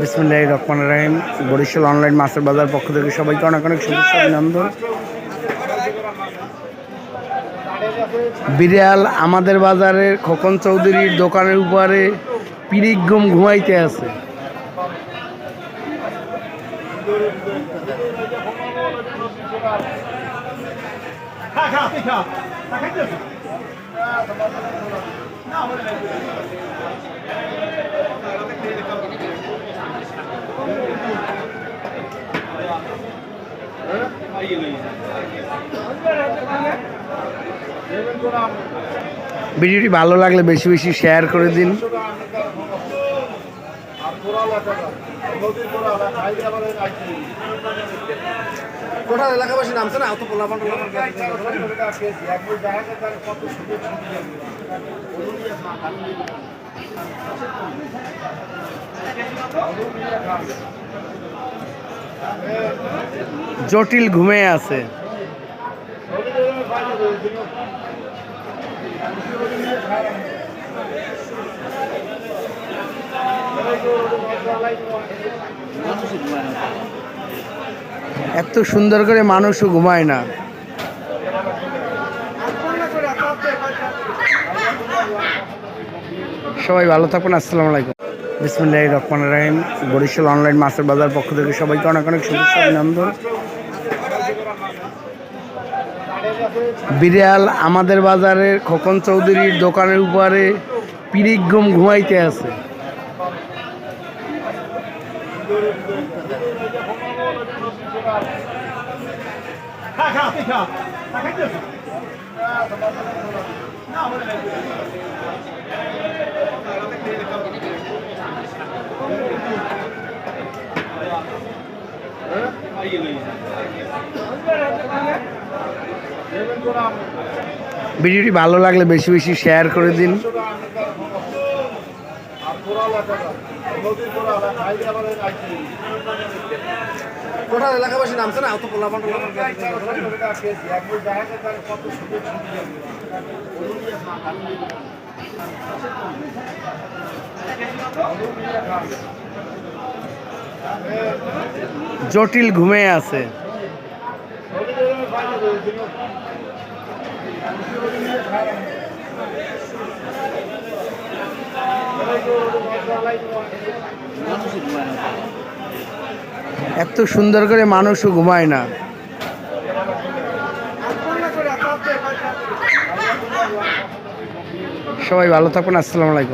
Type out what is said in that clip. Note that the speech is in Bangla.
বিসমিল্লাহির রহমানির রহিম। বরিশাল অনলাইন মাছের বাজার পক্ষ থেকে সবাইকে অনেক অনেক শুভেচ্ছা অভিনন্দন। বিড়াল আমাদের বাজারের খোকন চৌধুরীর দোকানের উপরে পিরিগম ঘুমাইতে আছে। ভিডিওটি ভালো লাগলে বেশি বেশি শেয়ার করে দিন। টোটাল এলাকাবাসী নামছে না অত পোলাপান জটিল ঘুমিয়ে আছে। এত সুন্দর করে মানুষও ঘুমায় না। সবাই ভালো থাকুন। আসসালামু আলাইকুম। বিসমিল্লাহির রহমানির রহিম। বরিশাল অনলাইন মাছের বাজার পক্ষ থেকে সবাইকে অনেক অনেক শুভেচ্ছা অভিনন্দন। বিড়াল আমাদের বাজারের খোকন চৌধুরীর দোকানের উপরে পিরিগম ঘুমাইতে আছে। ভিডিওটি ভালো লাগলে বেশি বেশি শেয়ার করে দিন। টোটাল এলাকাবাসী নামছে না অত পোলাপান জটিল ঘুমিয়ে আছে। এত সুন্দর করে মানুষও ঘুমায় না। সবাই ভালো থাকুন। আসসালামু আলাইকুম।